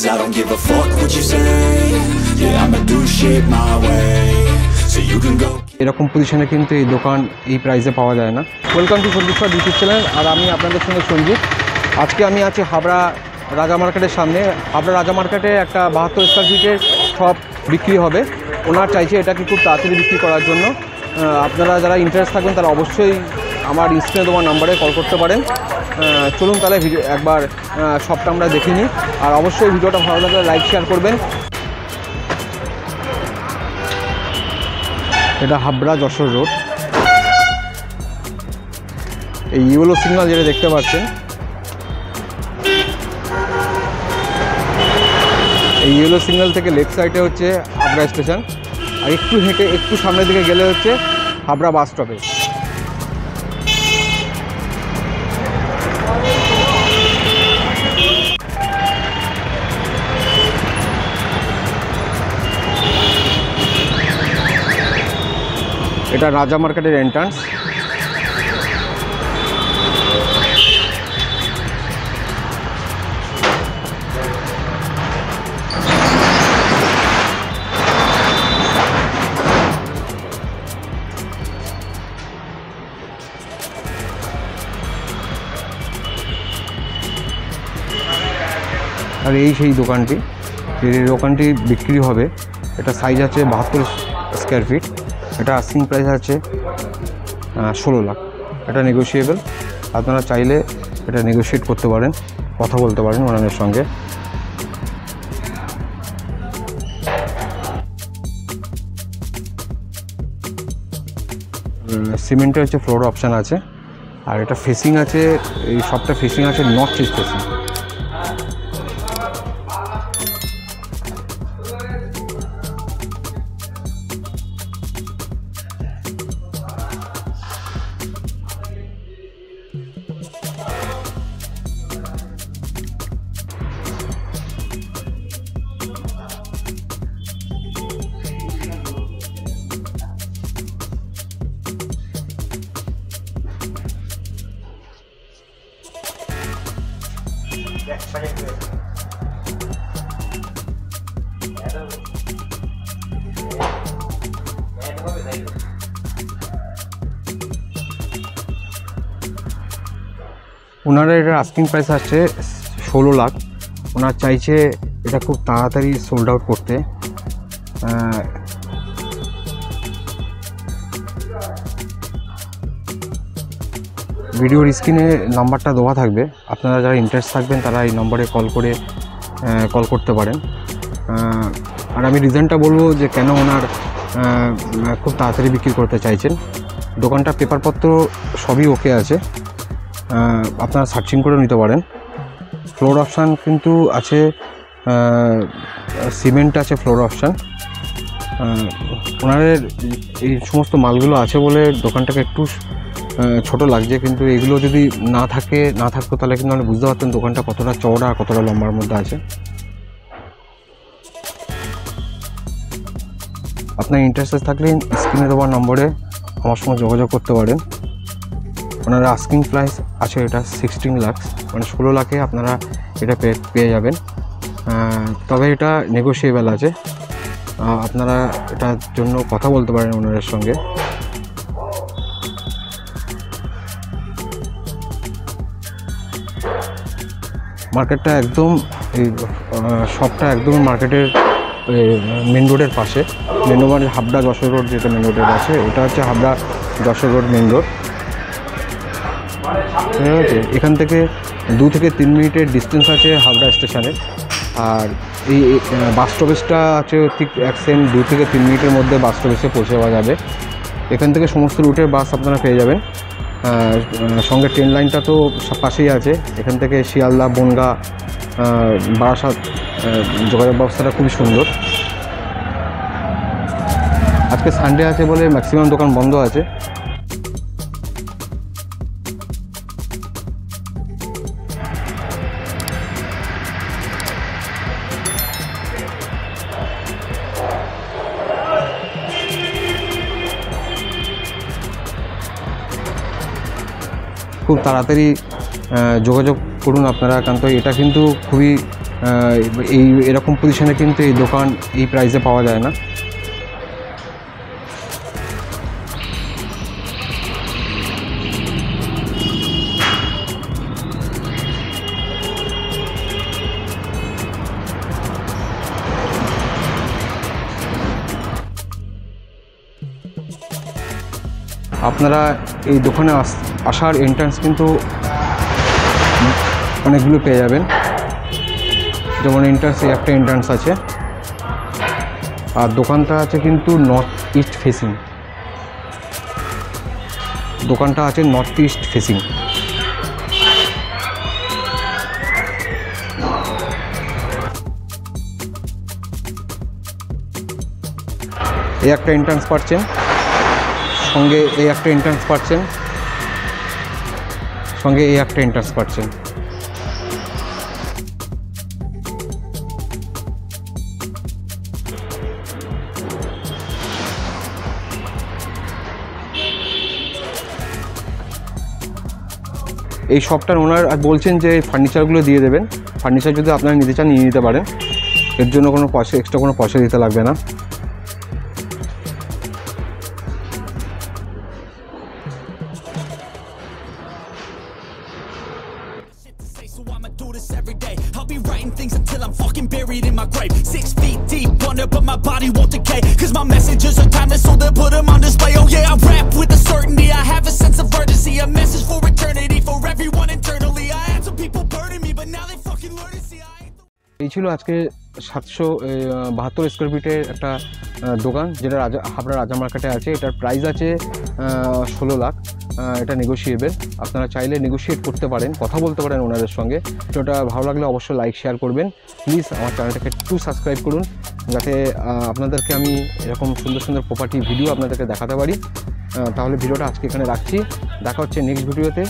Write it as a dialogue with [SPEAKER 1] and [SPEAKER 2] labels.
[SPEAKER 1] 'cause I don't give a fuck what you say. Yeah, I'ma do shit my way, so you can go.
[SPEAKER 2] এরকম পজিশনে কিন্তু এই দোকান এই প্রাইসে পাওয়া যায় না। Welcome to Sanjit sir YouTube channel, আর আমি আপনাদের সঙ্গে সঞ্জিত। আজকে আমি আছি হাবড়া রাজা মার্কেটের সামনে। হাবড়া রাজা মার্কেটে একটা 72 স্কোয়ার ফিটের শপ বিক্রি হবে। ওনার চাইছে এটাকে খুব তাড়াতাড়ি বিক্রি করার জন্য। আপনারা যারা ইন্টারেস্ট থাকবেন তারা অবশ্যই আমার স্ক্রিনে দেওয়া নাম্বারে কল করতে পারেন। চলুন তাহলে একবার শপটা আমরা দেখে নিই, আর অবশ্যই ভিডিওটা ভালো লাগলে লাইক শেয়ার করবেন। এটা হাবড়া যশোর রোড। এই ইয়েলো সিগন্যাল যেটা দেখতে পাচ্ছেন, এই ইয়েলো সিগন্যাল থেকে লেফট সাইডে হচ্ছে হাবড়া স্টেশন, আর একটু হেঁটে একটু সামনের দিকে গেলে হচ্ছে হাবড়া বাস স্টপেজ। এটা রাজা মার্কেটের এন্ট্রান্স। আর এই সেই দোকানটি, এই দোকানটি বিক্রি হবে। এটা সাইজ আছে 72 স্কোয়ার ফিট। এটা আস্কিং প্রাইস আছে 16 লাখ। এটা নেগোশিয়েবল, আপনারা চাইলে এটা নেগোশিয়েট করতে পারেন, কথা বলতে পারেন ওনাদের সঙ্গে। সিমেন্টের হচ্ছে ফ্লোর অপশান আছে, আর এটা ফেসিং আছে, এই সবটা ফেসিং আছে নর্থ ইস্ট ফেসিং। ওনারা এটার আস্কিং প্রাইস আসছে 16 লাখ। ওনার চাইছে এটা খুব তাড়াতাড়ি সোল্ড আউট করতে। ভিডিওর স্ক্রিনে নাম্বারটা দেওয়া থাকবে, আপনারা যারা ইন্টারেস্ট থাকবেন তারা এই নম্বরে কল করতে পারেন। আর আমি রিজনটা বলবো যে কেন ওনার খুব তাড়াতাড়ি বিক্রি করতে চাইছেন। দোকানটা পেপারপত্র সবই ওকে আছে, আপনারা সার্চিং করে নিতে পারেন। ফ্লোর অপশান কিন্তু আছে, সিমেন্ট আছে ফ্লোর অপশান। ওনাদের এই সমস্ত মালগুলো আছে বলে দোকানটাকে একটু ছোট লাগছে, কিন্তু এগুলো যদি না থাকতো তাহলে কিন্তু আপনি বুঝতে পারতেন দোকানটা কতটা চওড়া আর কতটা লম্বার মধ্যে আছে। আপনার ইন্টারেস্টেড থাকলে স্ক্রিনে দেওয়ার নম্বরে আমার সঙ্গে যোগাযোগ করতে পারেন। ওনারা আস্কিং প্রাইস আছে এটা 16 লাখ, মানে 16 লাখে আপনারা এটা পেয়ে যাবেন। তবে এটা নেগোশিয়েবল আছে, আপনারা এটার জন্য কথা বলতে পারেন ওনাদের সঙ্গে। মার্কেটটা একদম, এই শপটা একদম মার্কেটের মেন রোডের পাশে। Main road Habra Jessore road, যেটা মেন রোডের আছে ওটা হচ্ছে Habra Jessore road main road. ঠিক আছে, এখান থেকে 2 থেকে 3 মিনিটের ডিস্টেন্স আছে হাবড়া স্টেশনের। আর এই বাস স্টপেজটা আছে ঠিক এক সেম 2 থেকে 3 মিনিটের মধ্যে বাস স্টপেজে পৌঁছে যাওয়া যাবে। এখান থেকে সমস্ত রুটের বাস আপনারা পেয়ে যাবেন। সঙ্গে ট্রেন লাইনটা তো পাশেই আছে। এখান থেকে শিয়ালদা, বনগাঁ, বারাসাত যোগাযোগ ব্যবস্থাটা খুবই সুন্দর। আজকে সানডে আছে বলে ম্যাক্সিমাম দোকান বন্ধ আছে। খুব তাড়াতাড়ি যোগাযোগ করুন আপনারা, কারণ তো এটা কিন্তু খুবই এই এরকম পজিশনে কিন্তু এই দোকান এই প্রাইসে পাওয়া যায় না। আপনারা এই দোকানে আসার এন্ট্রান্স কিন্তু অনেকগুলো পেয়ে যাবেন। যেমন এন্ট্রান্সে একটা এন্ট্রান্স আছে, আর দোকানটা আছে কিন্তু নর্থ ইস্ট ফেসিং। দোকানটা আছে নর্থ ইস্ট ফেসিং। এই একটা এন্ট্রান্স পাচ্ছেন, সঙ্গে এই একটা এন্ট্রান্স পাচ্ছেন, সঙ্গে এই একটা এন্ট্রান্স পাচ্ছেন। এই শপটার ওনার বলছেন যে ফার্নিচারগুলো দিয়ে দেবেন। ফার্নিচার যদি আপনারা নিতে চান নিয়ে নিতে পারেন, এর জন্য কোনো পয়সা এক্সট্রা কোনো পয়সা দিতে লাগবে না।
[SPEAKER 1] So I'ma do this every day. I'll be writing things until I'm fucking buried in my grave. 6 feet deep under, but my body won't decay. Cause my messages are timeless, so they'll put them on display. Oh yeah, I rap with a certainty. I have a sense of urgency, a message for eternity, for everyone internally. I had some people burning me, but now they fucking learn to see I ain't the...
[SPEAKER 2] এই ছিল আজকে 772 square ফিটের একটা দোকান, যেটা হাবড়া রাজা মার্কেটে আছে। এটার প্রাইস আছে 16 লাখ। এটা নেগোশিয়েবল, আপনারা চাইলে নেগোশিয়েট করতে পারেন, কথা বলতে পারেন ওনাদের সঙ্গে। তো এটা ভালো লাগলে অবশ্যই লাইক শেয়ার করবেন। প্লিজ আমার চ্যানেলটাকে একটু সাবস্ক্রাইব করুন, যাতে আপনাদেরকে আমি এরকম সুন্দর সুন্দর প্রপার্টি ভিডিও আপনাদেরকে দেখাতে পারি। তাহলে ভিডিওটা আজকে এখানে রাখছি, দেখা হচ্ছে নেক্সট ভিডিওতে।